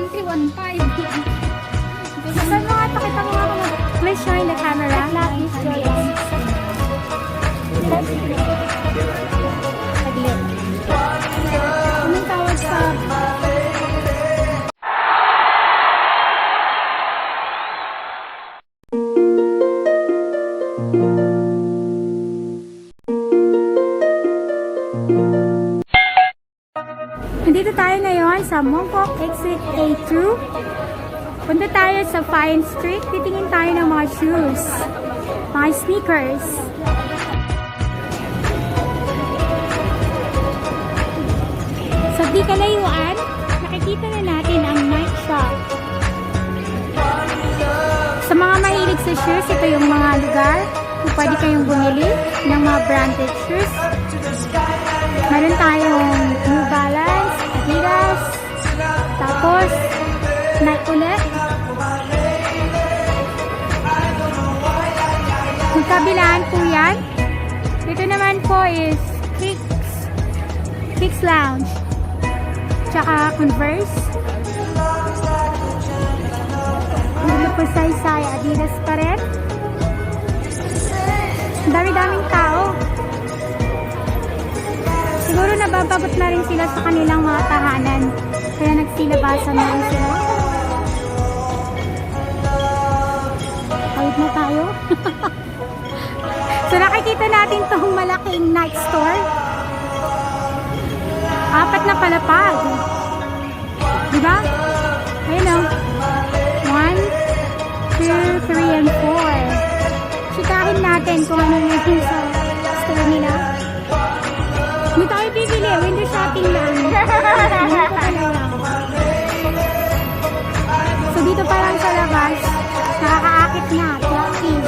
entry 1.5. Saan mo nga? Pakita mo nga mga. Please shine the camera. Please show it. Saglit. Anong tawag sa... Nandito tayo ngayon sa Mongkok Exit A2. Punta tayo sa Fine Street. Titingin tayo ng mga shoes. Mga sneakers. Sa di kalayuan, nakikita na natin ang night shop. Sa mga mahilig sa shoes, ito yung mga lugar kung pwede kayong bumili ng mga branded shoes. Meron tayong New Balance, Adidas, tapos Nike ulit. Magkabilaan po yan. Dito naman po is Kicks Lounge, tsaka Converse. Dito po Saysay, Adidas pa rin. Ang dami-daming tao. Siguro nababagot na rin sila sa kanilang mga tahanan. Kaya nagsilabasan na rin sila. Kawit na tayo. So nakikita natin tong malaking Nike store. 4 na palapag. Diba? Ayun o. 1, 2, 3, and 4. Chikahin natin kung ano yung sa store nila. Hindi tayo bibili. Window shopping lang. So dito pa lang sa labas, nakakaakit na. Walking.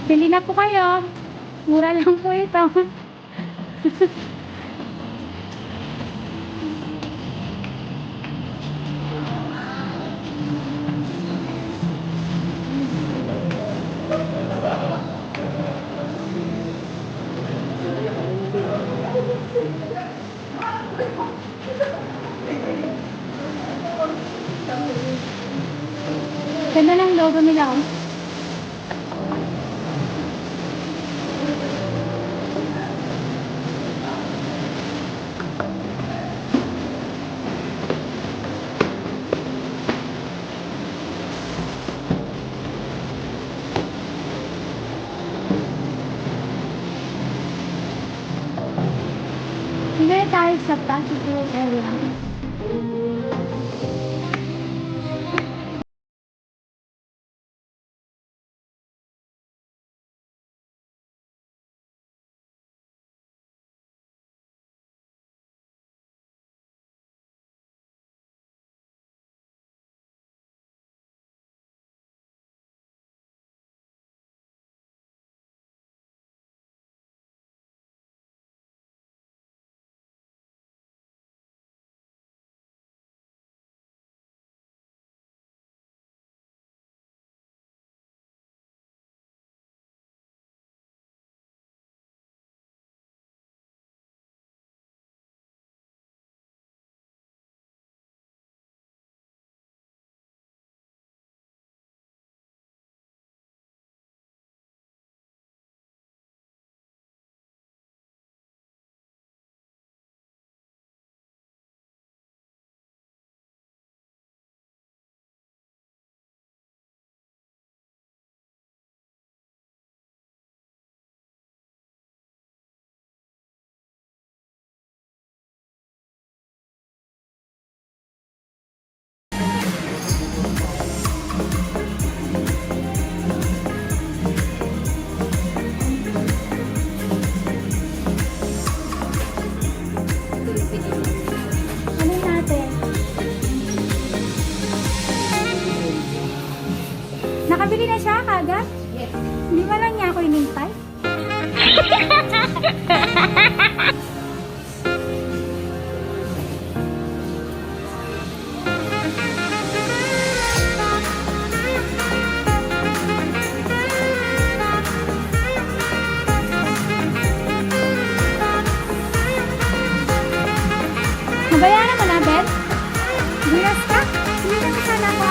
Bili na po kayo. Mura lang po ito. Ganda ng logo nila. sa Passenger area. Ano natin? Nakabili na siya kagad? Yes. Hindi mo lang niya ako inintay? Nabayaran mo na, Ben? Bilas ka? Hindi na sana ako.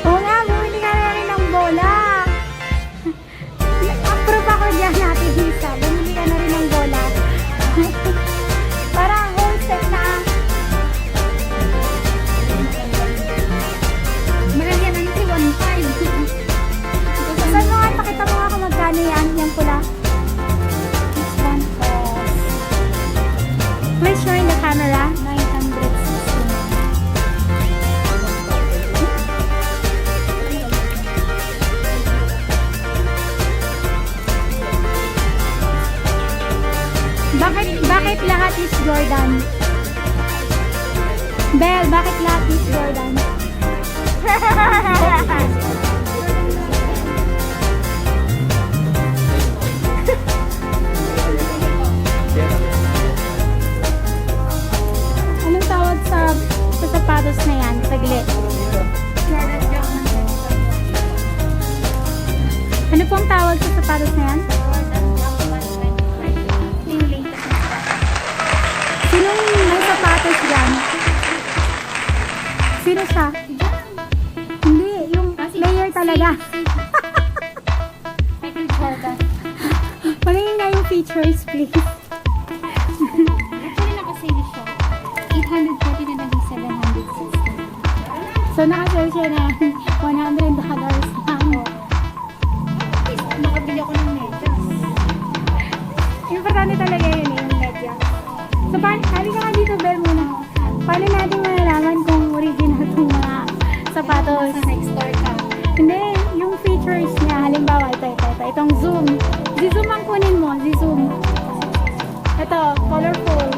Oo nga, bumili ka na rin ng bola. Approve ako dyan natin, Lisa. Bumili ka na rin ng bola. Parang whole set na. Marami yan ang 315. Saan mo nga? Pakita mo nga kung magkano yan. Yan pula. This one cost. Please show in the camera. 960. Bakit lahat is Jordan? Belle, bakit lahat is Jordan? Anong tawag sa sapatos na yan? Saglit. Ano pong tawag sa sapatos na yan? Sinong may sapatos dyan? Sino siya? Hindi, yung player talaga. Michael Jordan. Pagingin nga yung features, please. Actually, nakasale siya. 840 na naging 760. So, nakasale siya na $100 lang. Nakabili ako ng medyas. Importante talaga yun eh, yung media. So, hali ka nga dito, Bel, muna. Paano natin malalaman kung original itong mga sapatos? Sa next store ka. Hindi, yung features niya, halimbawa, ito. Itong zoom. Z-zoom ang kunin mo, Z-zoom. Ito, colorful.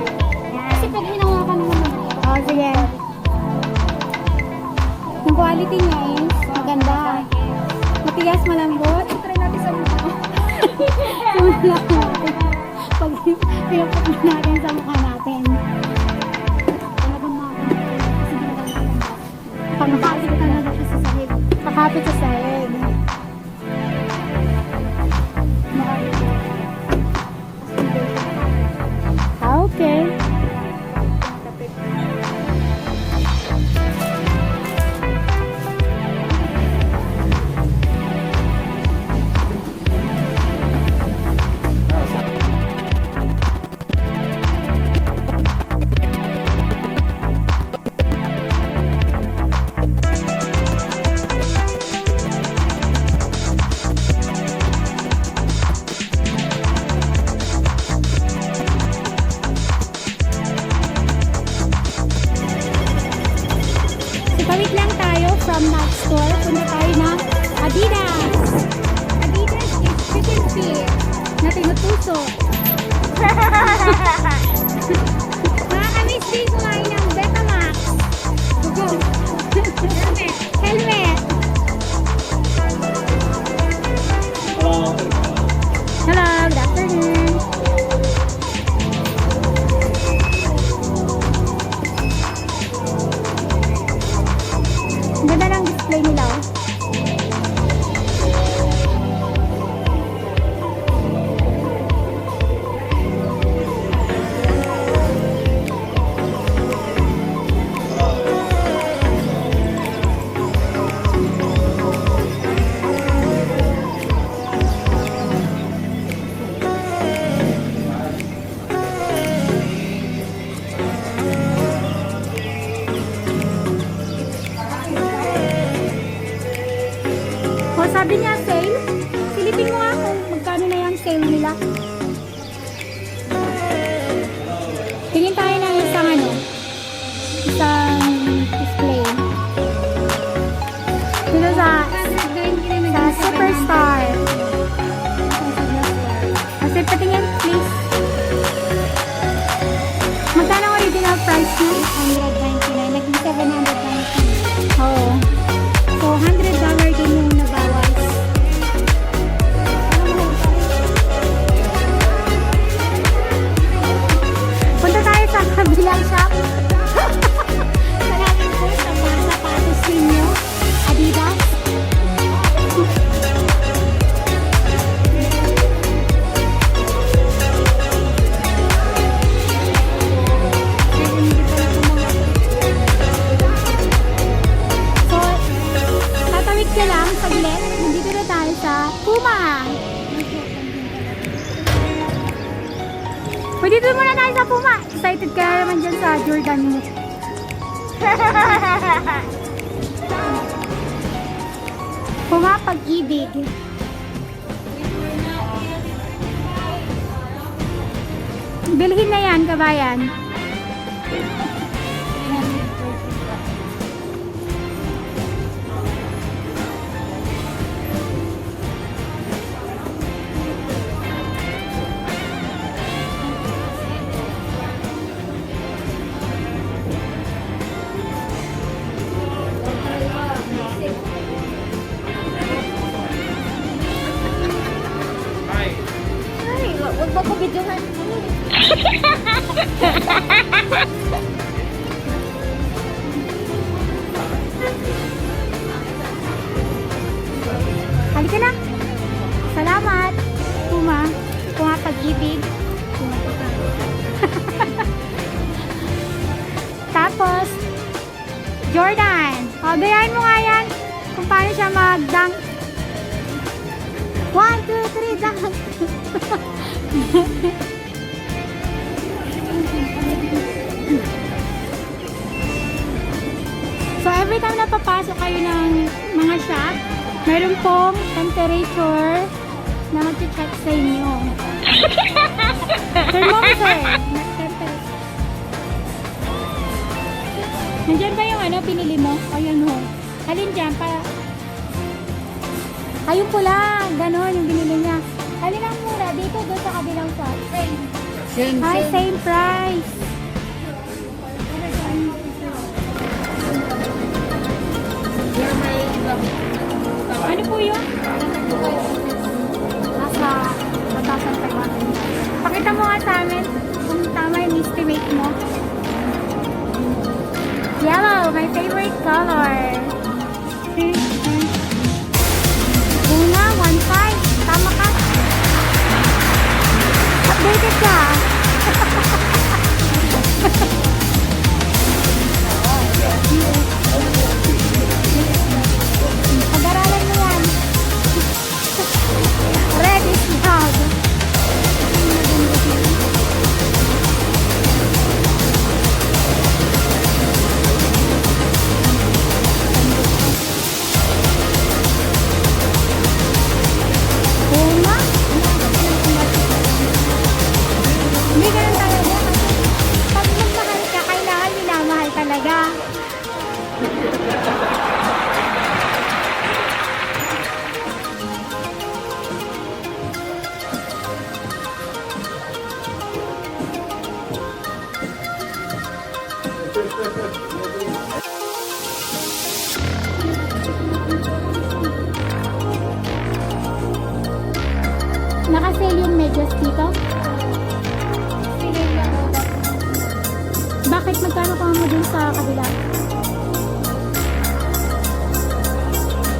Kasi pag hinawakan mo naman ito. Oh, sige. Yung quality niya is maganda. Matigas, malambot. Try natin sa mukha. Wala. pag pinapot na natin sa mukha natin. Talagang makakapit. Kasi ginagamit ko lang ba? Pangkakapit Kasi talaga siya sa sahig. kakapit sa sahig. Makakapit ko. Okay. Tawid lang tayo from Nike Store. Punta tayo ng Adidas. Adidas is chicken feet na tinutusok. Nakakamiss din kumain ng Betamax. Helmet. Helmet. Hello, good afternoon. Ang ganda ng display nila. Oh. O, sabi niya sale. Silipin mo nga kung magkano na yung sale nila. Tingin tayo ng isang isang display. Dito sa Superstar. Kasi patingin, please. Magkano ang original price niya? 199. Naging 790. Oo. So, $100 din yung nabawas. Punta tayo sa kabilang shop. Salamat po sa mga sapatos ninyo. Adidas. So, tatawid ka lang saglit. Nandito na tayo sa Puma. Pwede doon muna tayo sa Puma. Excited ka na naman dyan sa Jordan mo. Puma Pag-ibig. Bilhin na yan, kabayan. Ay, wag ba ko videohan? Halika na. Salamat. Puma. Puma Pag-ibig. Puma Tapos, Jordan. O, gayahin mo nga yan kung paano siya mag-dunk. 1, 2, 3, dunk. So, every time na papasok kayo ng mga shop, meron pong temperature na mag-check sa inyo. Thermometer. Not temperature. Nandyan ba yung pinili mo? O yun ho. Halin dyan para... Ay, yung pula. Ganon yung binili niya. Halin ang mura. Dito, doon sa kabilang shop. Ay, same price. Ano po yun? Nasa 1,500. Pakita mo nga my favorite color. Una, 1.5. Tama ka. Updated ka. Pag-aralan mo yan. Red is dog. Uma? Hindi ganun talaga. Pag magmahal ka, kailangan minamahal talaga. Naka-sale yung medyas dito? Bakit magkano ka mo dun sa kabila?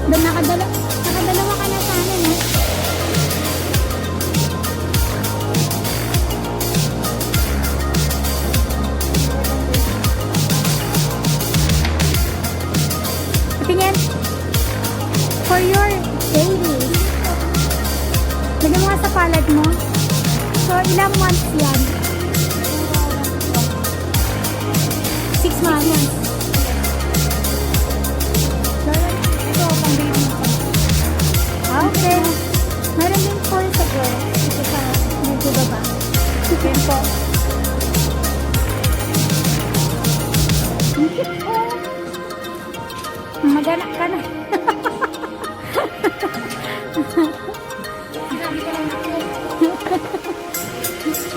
Doon nakadalawa ka na sana, no? Tingin, for your daily, lagyan mo nga sa palad mo. So, ilang months yan? 6 months. Ito, pang baby. Okay. Meron din full sa girl. Ito sa medyo baba. Yan po. Maganak ka na.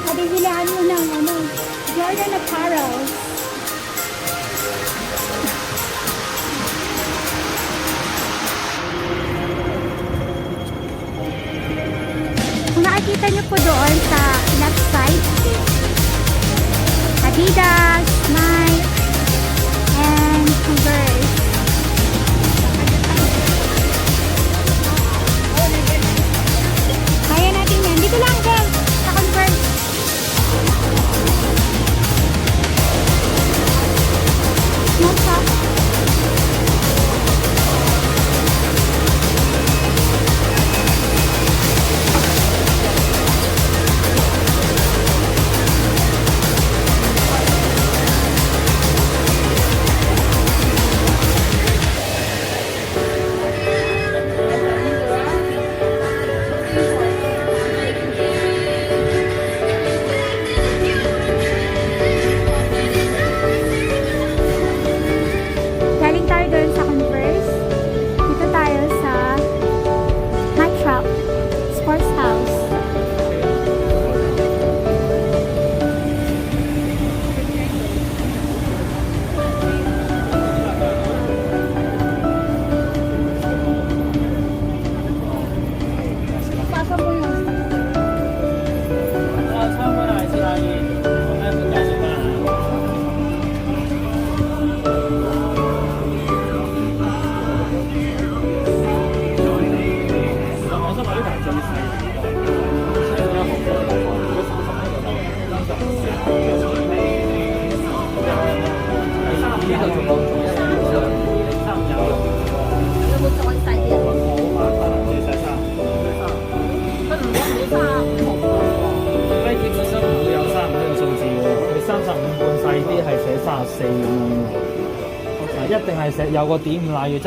Adibilaan mo ng Jordan Apparel. Kung nakikita niyo po doon sa left side, Adidas, Nike, and Converse. Kaya natin yan. Dito lang din sa Converse. No shop. Galing tayo doon sa Converse. Dito tayo sa Nike Shop, Sports House. Pasa mo yun. Dạ, 一定係寫有個點賴嘅。